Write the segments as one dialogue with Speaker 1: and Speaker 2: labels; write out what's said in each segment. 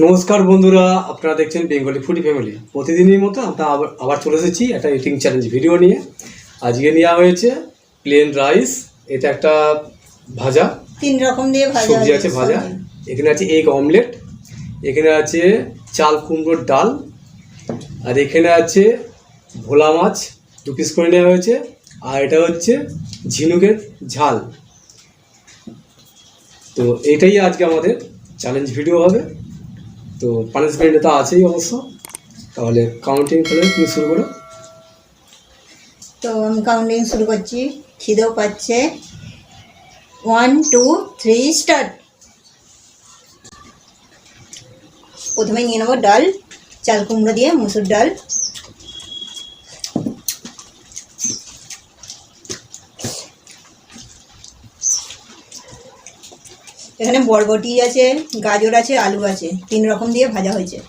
Speaker 1: নমস্কার বন্ধুরা, আপনারা দেখছেন বেঙ্গলি ফুডি ফ্যামিলি। প্রতিদিনের মতো আমরা আবার চলে এসেছি একটা ইটিং চ্যালেঞ্জ ভিডিও নিয়ে। আজকে নেওয়া হয়েছে প্লেন রাইস, এটা একটা ভাজা,
Speaker 2: তিন রকম দিয়ে ভাজা
Speaker 1: সবজি আছে ভাজা, এখানে আছে এগ অমলেট, এখানে আছে চাল কুমড়োর ডাল, আর এখানে আছে ভোলা মাছ 2 পিস করে নেওয়া হয়েছে, আর এটা হচ্ছে ঝিনুকের ঝাল। তো এটাই আজকে আমাদের চ্যালেঞ্জ ভিডিও হবে। তো পানিশমেন্ট তো আছেই অবশ্য। তাহলে কাউন্টিং করে তুমি শুরু করো।
Speaker 2: তো আমি কাউন্টিং শুরু করছি, খিদেও পাচ্ছে। 1 2 3 স্টার্ট। প্রথমে নিয়ে নেবো ডাল, চাল কুমড়ো দিয়ে মুসুর ডাল। এখানে বরবটি আছে, গাজর আছে, আলু আছে, 3 রকম দিয়ে ভাজা হয়েছে।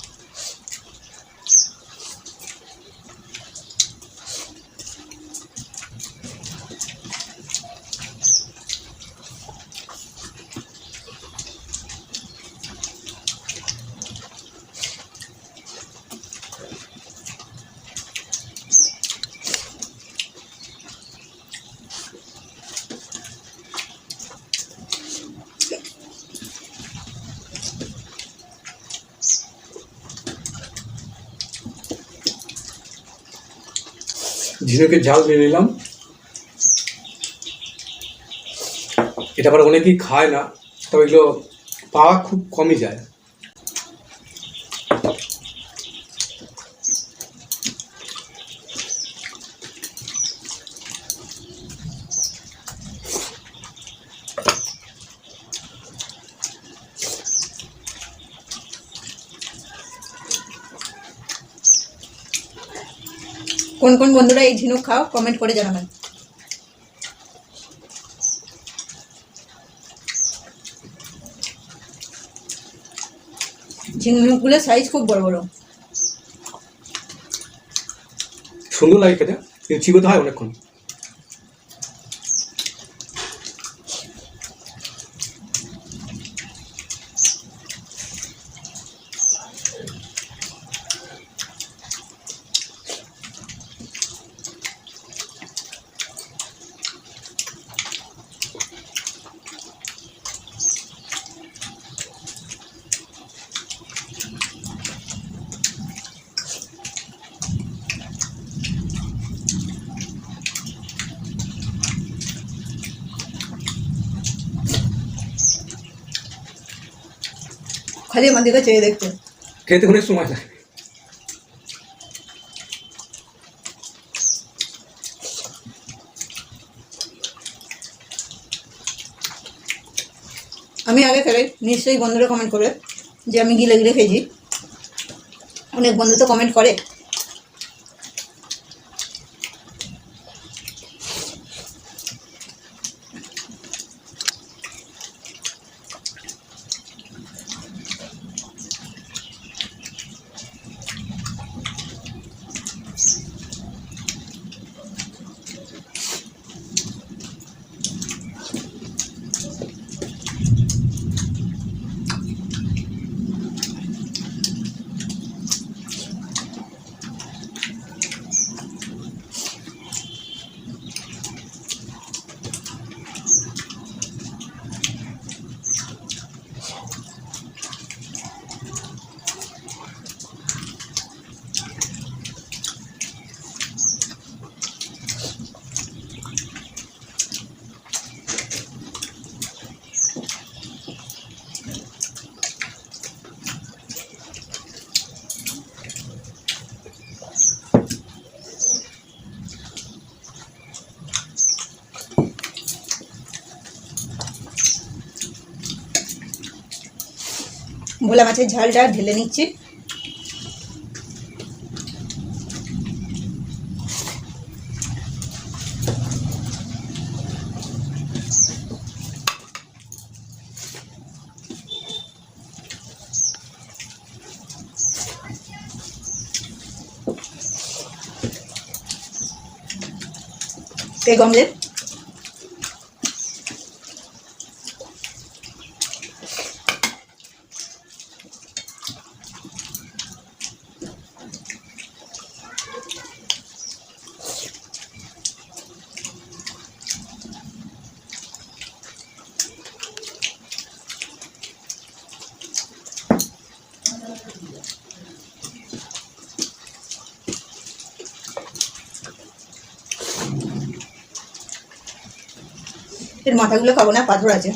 Speaker 1: ঝিনুকের ঝাল নিয়ে নিলাম। এটা আবার অনেকেই খায় না, তবে এগুলো পাওয়া খুব কমই যায়।
Speaker 2: কোন কোন বন্ধুরা এই ঝিনুক খাও কমেন্ট করে জানাবেন। ঝিনুকগুলোর সাইজ খুব বড় বড়,
Speaker 1: সুন্দর লাগে খেতে, কিন্তু চিবোতে হয় অনেকক্ষণ।
Speaker 2: খালি আমার দিকে চেয়ে দেখতে।
Speaker 1: খেতে অনেক সময় লাগে।
Speaker 2: আমি আগে খেলে নিশ্চয়ই বন্ধুরা কমেন্ট করবে যে আমি গিলে গিলে খেয়েছি। অনেক বন্ধু তো কমেন্ট করে। ভোলা মাছের ঝালটা ঢেলে নিচ্ছি। এগ অমলেট, এর মাথাগুলো খাবো না, পাথর আছে।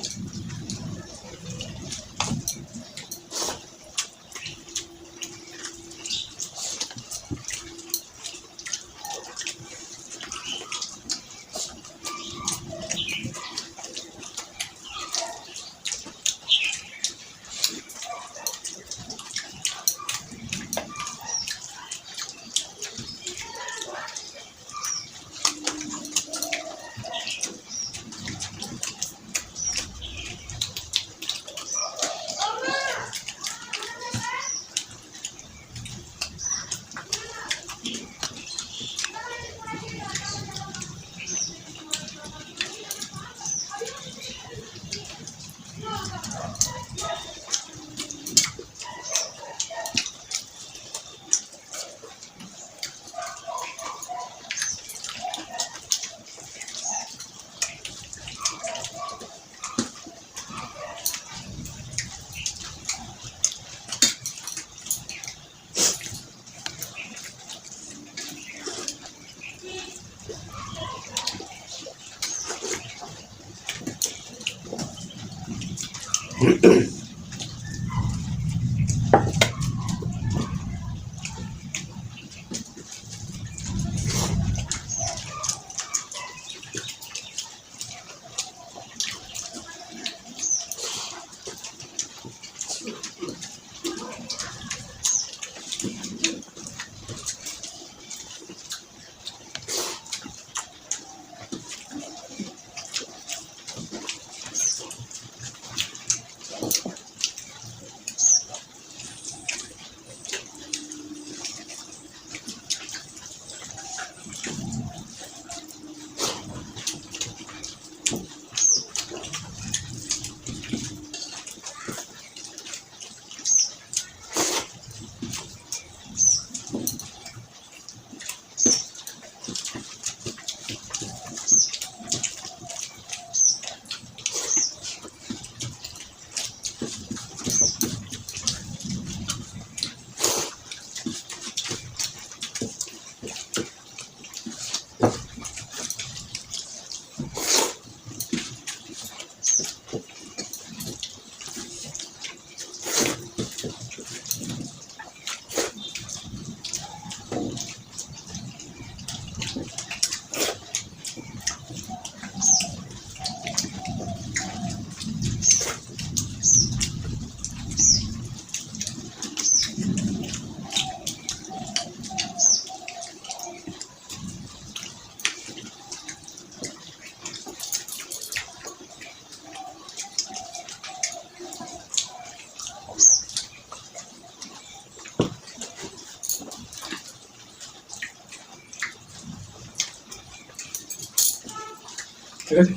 Speaker 1: ঠিক আছে?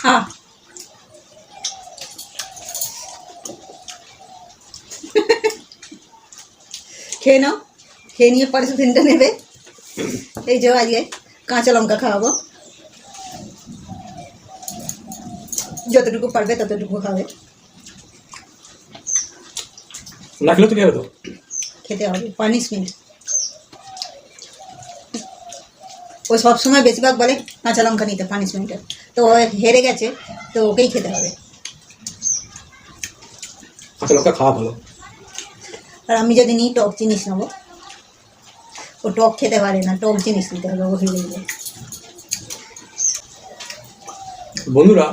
Speaker 2: হ্যাঁ, খেয়ে নাও, খেয়ে নিয়ে পরে টিফিনটা নেবে। এই যে আজকে কাঁচা লঙ্কা খাওয়াবো, যতটুকু পারবে ততটুকু খাবে,
Speaker 1: না খেলেও তো খেয়ে তো।
Speaker 2: খেতে হবে, পানিশমেন্ট। ও সবসময় বেশিরভাগ বলে কাঁচা লঙ্কা নিতে পানিশমেন্টের, তো ও হেরে গেছে, তো ওকেই খেতে হবে।
Speaker 1: কাঁচা লঙ্কা খাওয়া ভালো।
Speaker 2: আর আমি যদি নিই টক জিনিস নেবো, ও টক খেতে পারে না, টক জিনিস নিতে হবে, ও হেরে যাবে।
Speaker 1: বন্ধুরা,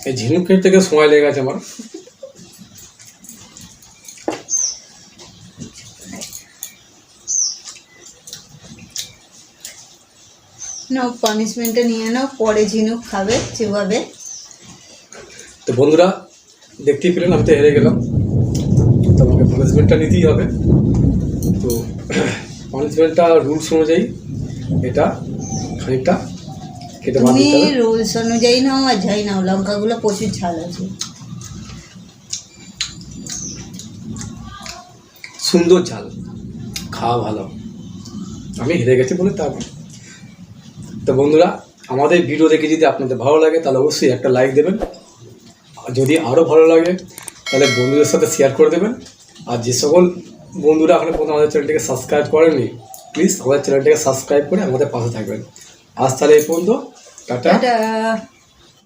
Speaker 1: এই ঝিনুক খেতে থেকে সময় লেগে গেছে আমার।
Speaker 2: নাও পানিশমেন্টটা নিয়ে নাও, পরে ঝিনুক খাবে যেভাবে।
Speaker 1: তো বন্ধুরা, দেখতেই পেলেন আমি তো হেরে গেলাম, তো আমাকে পানিশমেন্টটা নিতেই হবে। তো পানিশমেন্টটা রুলস অনুযায়ী এটা খানিকটা খেতে বাদ
Speaker 2: তুমি
Speaker 1: দিতে হবে।
Speaker 2: রুলস অনুযায়ী নাও আর যাই নাও, লঙ্কাগুলো প্রচুর ঝাল আছে।
Speaker 1: সুন্দর ঝাল, খাওয়া ভালো। আমি হেরে গেছি বলে তা নয়। তো বন্ধুরা, আমাদের ভিডিও দেখে যদি আপনাদের ভালো লাগে তাহলে অবশ্যই একটা লাইক দেবেন, আর যদি আরও ভালো লাগে তাহলে বন্ধুদের সাথে শেয়ার করে দেবেন। আর যে সকল বন্ধুরা এখনো পর্যন্ত আমাদের চ্যানেলটিকে সাবস্ক্রাইব করেননি, প্লিজ আমাদের চ্যানেলটিকে সাবস্ক্রাইব করে আমাদের পাশে থাকবেন। আজ তাহলে এই পর্যন্ত, টাটা।
Speaker 2: টাটা।